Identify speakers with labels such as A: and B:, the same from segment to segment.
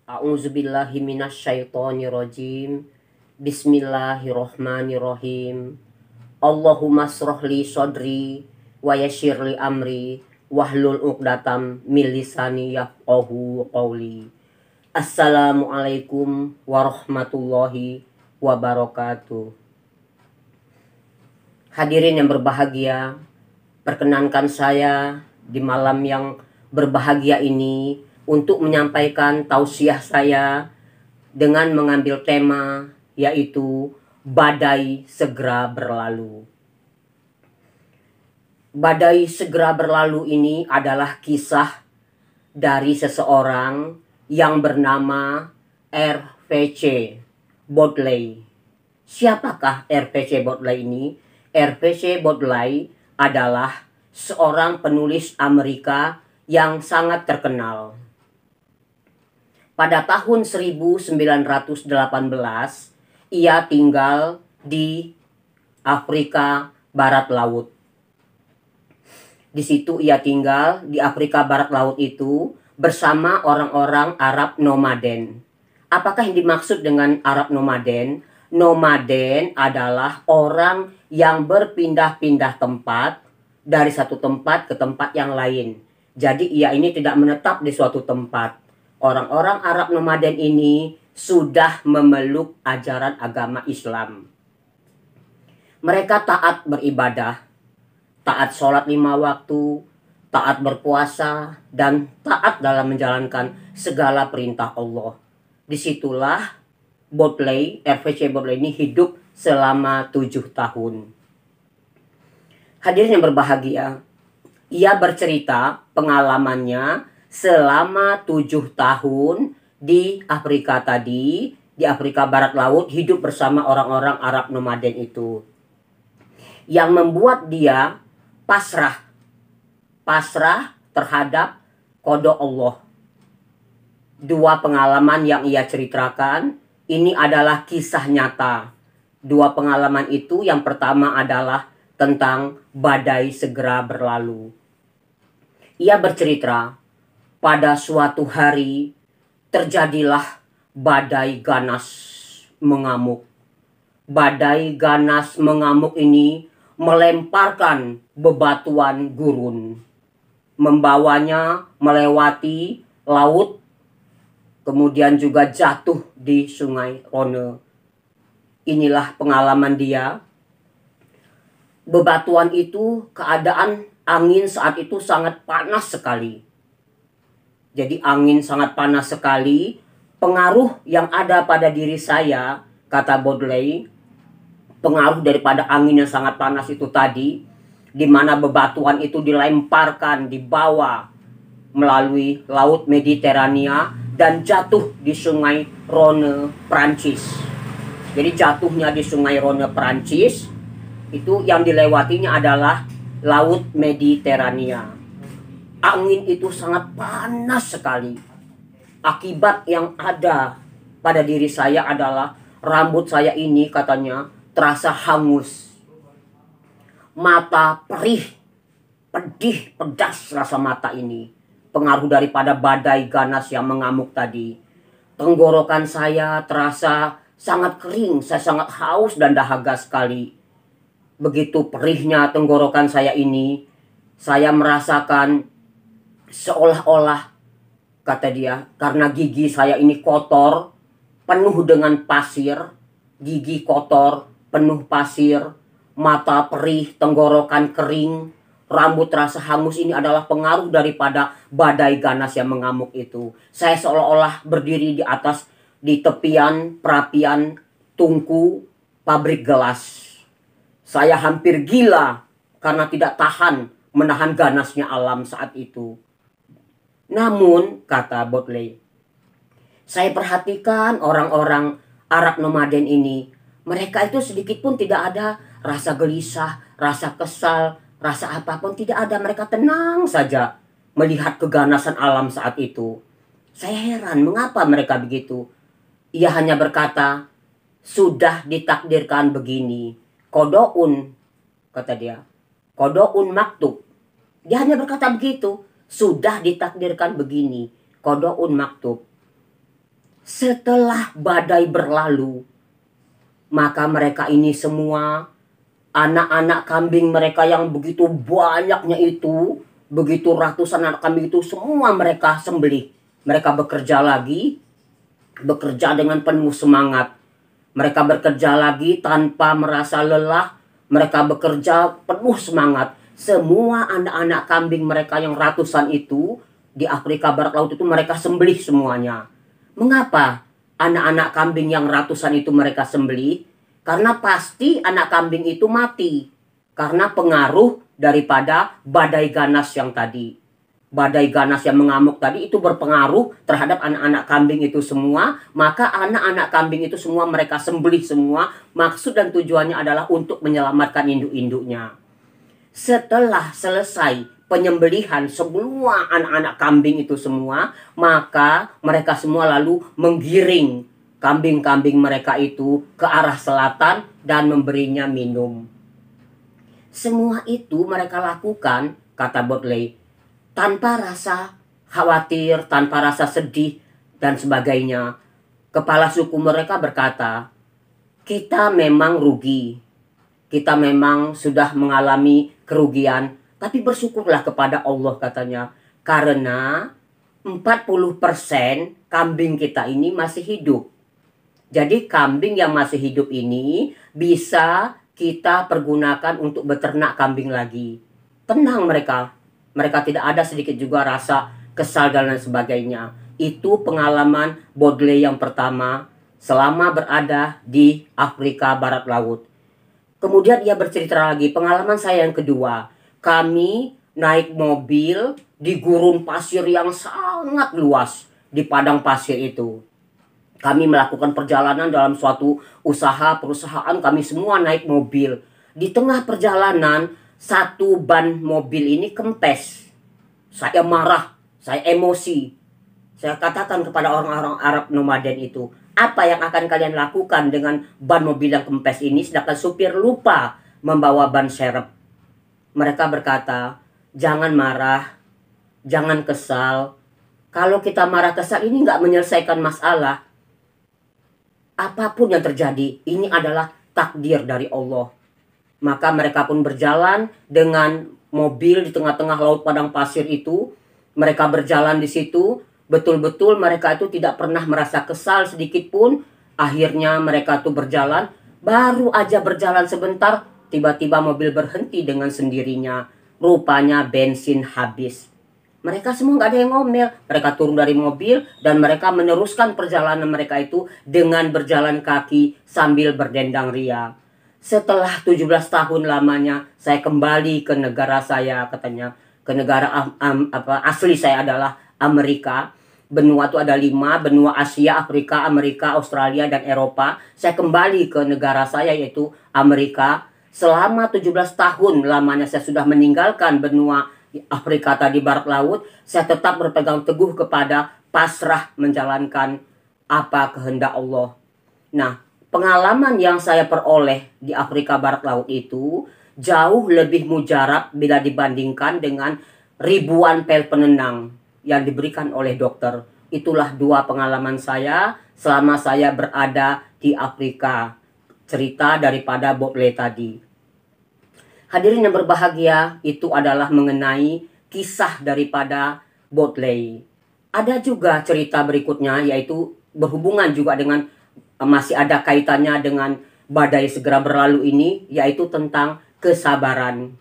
A: A'udzubillahi minasyaitonirrajim. Bismillahirrohmanirrohim. Allahumma srohli sodri wa yassirli amri wahlul uqdatam min lisani yafqahu qawli. Assalamualaikum warahmatullahi wabarakatuh. Hadirin yang berbahagia, perkenankan saya di malam yang berbahagia ini untuk menyampaikan tausiah saya dengan mengambil tema yaitu badai segera berlalu. Badai segera berlalu ini adalah kisah dari seseorang yang bernama R.V.C. Baudelaire. Siapakah R.V.C. Baudelaire ini? R.V.C. Baudelaire adalah seorang penulis Amerika yang sangat terkenal. Pada tahun 1918, ia tinggal di Afrika Barat Laut. Di situ ia tinggal di Afrika Barat Laut itu bersama orang-orang Arab nomaden. Apakah yang dimaksud dengan Arab nomaden? Nomaden adalah orang yang berpindah-pindah tempat dari satu tempat ke tempat yang lain. Jadi ia ini tidak menetap di suatu tempat. Orang-orang Arab nomaden ini sudah memeluk ajaran agama Islam. Mereka taat beribadah, taat sholat 5 waktu, taat berpuasa, dan taat dalam menjalankan segala perintah Allah. Disitulah Baudelaire, R.V.C. Baudelaire ini hidup selama 7 tahun. Hadirin yang berbahagia, ia bercerita pengalamannya selama 7 tahun di Afrika tadi, di Afrika Barat Laut, hidup bersama orang-orang Arab nomaden itu. Yang membuat dia pasrah terhadap qada Allah. 2 pengalaman yang ia ceritakan ini adalah kisah nyata. 2 pengalaman itu, yang pertama adalah tentang badai segera berlalu. Ia bercerita, pada suatu hari terjadilah badai ganas mengamuk. Badai ganas mengamuk ini melemparkan bebatuan gurun, membawanya melewati laut, kemudian juga jatuh di sungai Rhone. Inilah pengalaman dia. Bebatuan itu, keadaan angin saat itu sangat panas sekali. Jadi angin sangat panas sekali. Pengaruh yang ada pada diri saya, kata Baudelaire, pengaruh daripada angin yang sangat panas itu tadi, di mana bebatuan itu dilemparkan, dibawa melalui laut Mediterania dan jatuh di sungai Rhone, Prancis. Jadi jatuhnya di sungai Rhone, Prancis, itu yang dilewatinya adalah laut Mediterania. Angin itu sangat panas sekali. Akibat yang ada pada diri saya adalah rambut saya ini, katanya, terasa hangus. Mata perih, pedih, pedas rasa mata ini. Pengaruh daripada badai ganas yang mengamuk tadi. Tenggorokan saya terasa sangat kering, saya sangat haus dan dahaga sekali. Begitu perihnya tenggorokan saya ini, saya merasakan seolah-olah, kata dia, karena gigi saya ini kotor, penuh dengan pasir, gigi kotor, penuh pasir, mata perih, tenggorokan kering, rambut terasa hangus. Ini adalah pengaruh daripada badai ganas yang mengamuk itu. Saya seolah-olah berdiri di tepian perapian tungku pabrik gelas. Saya hampir gila karena tidak tahan menahan ganasnya alam saat itu. Namun, kata Baudelaire, saya perhatikan orang-orang Arab nomaden ini, mereka itu sedikit pun tidak ada rasa gelisah, rasa kesal, rasa apapun tidak ada. Mereka tenang saja melihat keganasan alam saat itu. Saya heran mengapa mereka begitu. Ia hanya berkata, sudah ditakdirkan begini. Kodoun, kata dia. Kodoun maktub. Dia hanya berkata begitu. Sudah ditakdirkan begini. Kodoun maktub. Setelah badai berlalu, maka mereka ini semua, anak-anak kambing mereka yang begitu banyaknya itu, begitu ratusan anak kambing itu, semua mereka sembelih. Mereka bekerja lagi, bekerja dengan penuh semangat. Mereka bekerja lagi tanpa merasa lelah. Mereka bekerja penuh semangat. Semua anak-anak kambing mereka yang ratusan itu di Afrika Barat Laut itu mereka sembelih semuanya. Mengapa anak-anak kambing yang ratusan itu mereka sembelih? Karena pasti anak kambing itu mati. Karena pengaruh daripada badai ganas yang tadi. Badai ganas yang mengamuk tadi itu berpengaruh terhadap anak-anak kambing itu semua. Maka anak-anak kambing itu semua mereka sembelih semua. Maksud dan tujuannya adalah untuk menyelamatkan induk-induknya. Setelah selesai penyembelihan semua anak-anak kambing itu semua, maka mereka semua lalu menggiring kambing-kambing mereka itu ke arah selatan dan memberinya minum. Semua itu mereka lakukan, kata Bodley, tanpa rasa khawatir, tanpa rasa sedih, dan sebagainya. Kepala suku mereka berkata, kita memang rugi. Kita memang sudah mengalami kerugian, tapi bersyukurlah kepada Allah, katanya. Karena 40% kambing kita ini masih hidup. Jadi kambing yang masih hidup ini bisa kita pergunakan untuk beternak kambing lagi. Tenang mereka. Mereka tidak ada sedikit juga rasa kesal dan lain sebagainya. Itu pengalaman Bodley yang pertama selama berada di Afrika Barat Laut. Kemudian ia bercerita lagi, pengalaman saya yang kedua. Kami naik mobil di gurun pasir yang sangat luas di padang pasir itu. Kami melakukan perjalanan dalam suatu usaha, perusahaan, kami semua naik mobil. Di tengah perjalanan, satu ban mobil ini kempes. Saya marah, saya emosi. Saya katakan kepada orang-orang Arab nomaden itu, apa yang akan kalian lakukan dengan ban mobil yang kempes ini sedangkan supir lupa membawa ban serep? Mereka berkata, jangan marah, jangan kesal. Kalau kita marah kesal ini nggak menyelesaikan masalah. Apapun yang terjadi, ini adalah takdir dari Allah. Maka mereka pun berjalan dengan mobil di tengah-tengah laut padang pasir itu. Mereka berjalan di situ. Betul-betul mereka itu tidak pernah merasa kesal sedikit pun. Akhirnya mereka tuh berjalan. Baru aja berjalan sebentar, tiba-tiba mobil berhenti dengan sendirinya. Rupanya bensin habis. Mereka semua nggak ada yang ngomel. Mereka turun dari mobil dan mereka meneruskan perjalanan mereka itu dengan berjalan kaki sambil berdendang ria. Setelah 17 tahun lamanya, saya kembali ke negara saya, katanya. Ke negara asli saya adalah Amerika. Benua itu ada 5, benua Asia, Afrika, Amerika, Australia, dan Eropa. Saya kembali ke negara saya yaitu Amerika. Selama 17 tahun lamanya saya sudah meninggalkan benua Afrika tadi Barat Laut. Saya tetap berpegang teguh kepada pasrah menjalankan apa kehendak Allah. Nah, pengalaman yang saya peroleh di Afrika Barat Laut itu jauh lebih mujarab bila dibandingkan dengan ribuan pil penenang yang diberikan oleh dokter. Itulah 2 pengalaman saya selama saya berada di Afrika. Cerita daripada Bodley tadi. Hadirin yang berbahagia, itu adalah mengenai kisah daripada Bodley. Ada juga cerita berikutnya, yaitu berhubungan juga dengan masih ada kaitannya dengan badai segera berlalu ini, yaitu tentang kesabaran.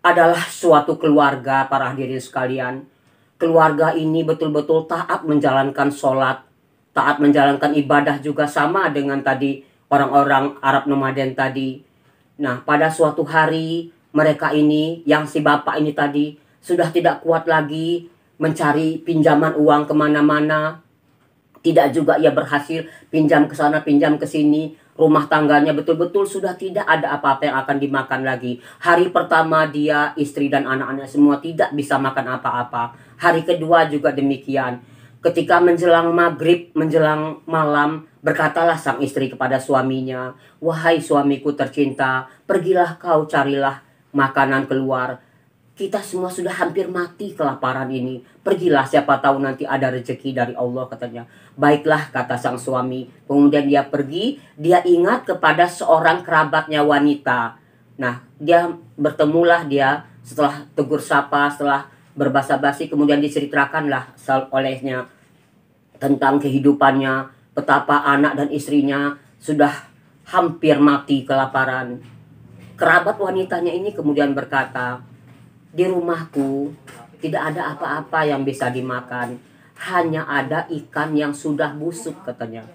A: Adalah suatu keluarga, para hadirin sekalian. Keluarga ini betul-betul taat menjalankan sholat, taat menjalankan ibadah juga sama dengan tadi orang-orang Arab nomaden tadi. Nah, pada suatu hari mereka ini, yang si bapak ini tadi, sudah tidak kuat lagi mencari pinjaman uang kemana-mana. Tidak juga ia berhasil pinjam ke sana, pinjam ke sini. Rumah tangganya betul-betul sudah tidak ada apa-apa yang akan dimakan lagi. Hari pertama dia, istri dan anak-anaknya semua tidak bisa makan apa-apa. Hari kedua juga demikian. Ketika menjelang maghrib, menjelang malam, berkatalah sang istri kepada suaminya, "Wahai suamiku tercinta, pergilah kau carilah makanan keluar. kita semua sudah hampir mati kelaparan ini. Pergilah, siapa tahu nanti ada rezeki dari Allah, katanya. Baiklah, kata sang suami. Kemudian dia pergi, dia ingat kepada seorang kerabatnya wanita. Nah, dia bertemulah dia setelah tegur sapa, setelah berbasa-basi, kemudian diceritakanlah olehnya tentang kehidupannya, betapa anak dan istrinya sudah hampir mati kelaparan. Kerabat wanitanya ini kemudian berkata, di rumahku tidak ada apa-apa yang bisa dimakan, hanya ada ikan yang sudah busuk, katanya.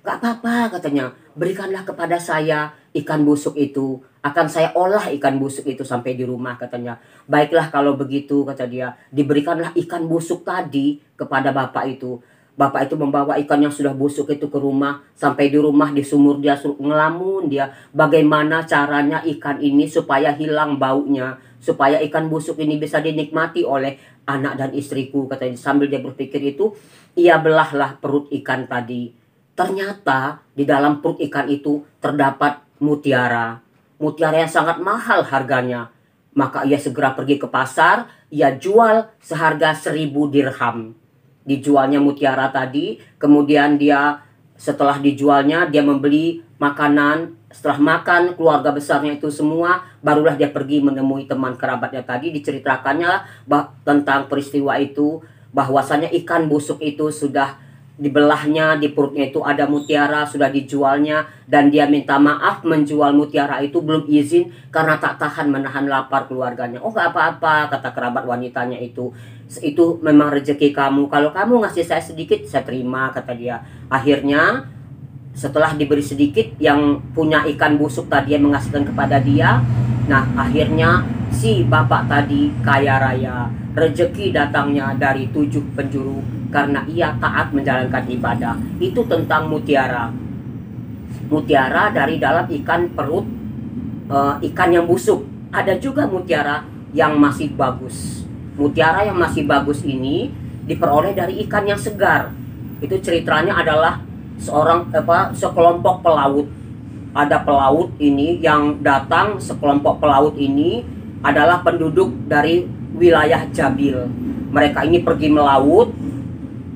A: Gak apa-apa, katanya, berikanlah kepada saya ikan busuk itu, akan saya olah ikan busuk itu sampai di rumah, katanya. Baiklah kalau begitu, kata dia, diberikanlah ikan busuk tadi kepada bapak itu. Bapak itu membawa ikan yang sudah busuk itu ke rumah. Sampai di rumah, di sumur dia ngelamun dia. Bagaimana caranya ikan ini supaya hilang baunya, supaya ikan busuk ini bisa dinikmati oleh anak dan istriku, katanya. Sambil dia berpikir itu, ia belahlah perut ikan tadi. Ternyata di dalam perut ikan itu terdapat mutiara. Mutiara yang sangat mahal harganya. Maka ia segera pergi ke pasar, ia jual seharga 1.000 dirham. Dijualnya mutiara tadi, kemudian dia setelah dijualnya dia membeli makanan. Setelah makan keluarga besarnya itu semua, barulah dia pergi menemui teman kerabatnya tadi. Diceritakannya tentang peristiwa itu, bahwasanya ikan busuk itu sudah dibelahnya, di perutnya itu ada mutiara, sudah dijualnya, dan dia minta maaf menjual mutiara itu, belum izin karena tak tahan menahan lapar keluarganya. Oh, gak apa-apa, kata kerabat wanitanya itu memang rezeki kamu, kalau kamu ngasih saya sedikit saya terima, kata dia. Akhirnya setelah diberi sedikit, yang punya ikan busuk tadi yang mengasihkan kepada dia. Nah, akhirnya si bapak tadi kaya raya, rezeki datangnya dari 7 penjuru karena ia taat menjalankan ibadah. Itu tentang mutiara. Mutiara dari dalam ikan perut ikan yang busuk. Ada juga mutiara yang masih bagus. Mutiara yang masih bagus ini diperoleh dari ikan yang segar. Itu ceritanya adalah sekelompok pelaut. Ada pelaut ini yang datang, sekelompok pelaut ini adalah penduduk dari wilayah Jabil. Mereka ini pergi melaut.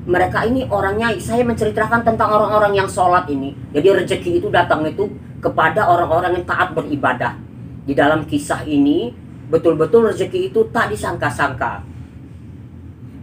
A: Mereka ini orangnya, saya menceritakan tentang orang-orang yang sholat ini. Jadi rezeki itu datang itu kepada orang-orang yang taat beribadah. Di dalam kisah ini betul-betul rezeki itu tak disangka-sangka.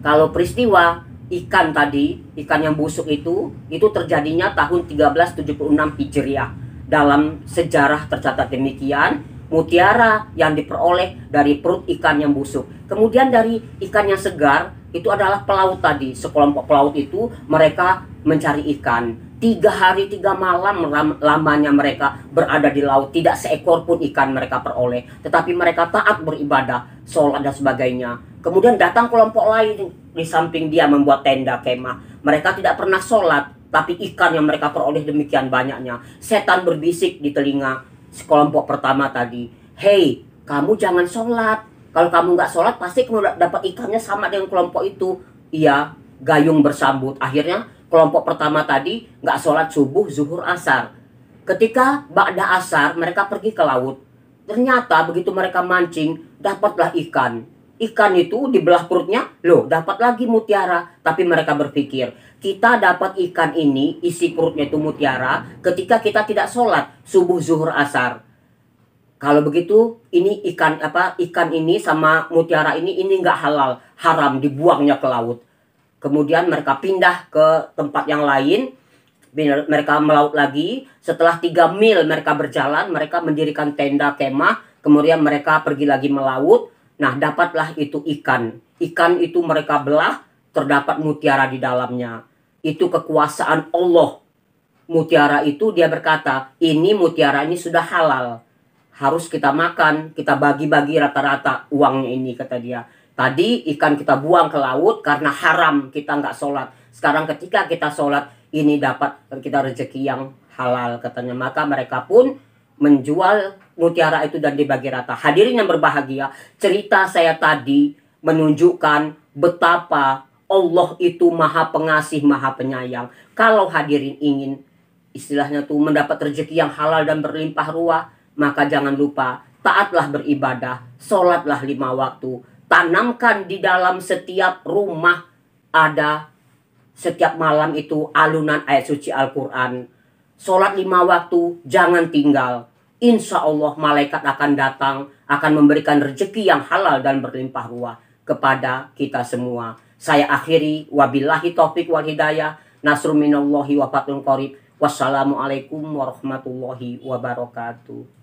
A: Kalau peristiwa ikan tadi, ikan yang busuk itu terjadinya tahun 1376 Hijriah. Dalam sejarah tercatat demikian, mutiara yang diperoleh dari perut ikan yang busuk. Kemudian dari ikan yang segar, itu adalah pelaut tadi. Sekelompok pelaut itu mereka mencari ikan. 3 hari 3 malam lamanya mereka berada di laut. Tidak seekor pun ikan mereka peroleh. Tetapi mereka taat beribadah, sholat dan sebagainya. Kemudian datang kelompok lain di samping dia membuat tenda kemah. Mereka tidak pernah sholat, tapi ikan yang mereka peroleh demikian banyaknya. Setan berbisik di telinga sekelompok pertama tadi. Hei, kamu jangan sholat. Kalau kamu nggak sholat, pasti kamu dapat ikannya sama dengan kelompok itu. Ia gayung bersambut. Akhirnya kelompok pertama tadi nggak sholat subuh, zuhur, asar. Ketika ba'da asar, mereka pergi ke laut. Ternyata begitu mereka mancing, dapatlah ikan. Ikan itu dibelah perutnya, loh dapat lagi mutiara. Tapi mereka berpikir, kita dapat ikan ini, isi perutnya itu mutiara, ketika kita tidak sholat subuh, zuhur, asar. Kalau begitu, ini ikan ini sama mutiara ini nggak halal, haram, dibuangnya ke laut. Kemudian mereka pindah ke tempat yang lain, mereka melaut lagi. Setelah 3 mil mereka berjalan, mereka mendirikan tenda kemah, kemudian mereka pergi lagi melaut. Nah, dapatlah itu ikan. Ikan itu mereka belah, terdapat mutiara di dalamnya. Itu kekuasaan Allah. Mutiara itu dia berkata, ini mutiara ini sudah halal. Harus kita makan, kita bagi-bagi rata-rata uangnya ini, kata dia. Tadi ikan kita buang ke laut karena haram, kita nggak sholat. Sekarang ketika kita sholat, ini dapat kita rezeki yang halal, katanya. Maka mereka pun menjual mutiara itu dan dibagi rata. Hadirin yang berbahagia, cerita saya tadi menunjukkan betapa Allah itu maha pengasih, maha penyayang. Kalau hadirin ingin istilahnya tuh mendapat rezeki yang halal dan berlimpah ruah, maka jangan lupa taatlah beribadah, sholatlah 5 waktu. Tanamkan di dalam setiap rumah ada setiap malam itu alunan ayat suci Al-Quran. Sholat 5 waktu, jangan tinggal. Insya Allah malaikat akan datang, akan memberikan rezeki yang halal dan berlimpah ruah kepada kita semua. Saya akhiri, wabillahi taufiq wal hidayah, nasrun minallahi wa fathun qarib. Wassalamualaikum warahmatullahi wabarakatuh.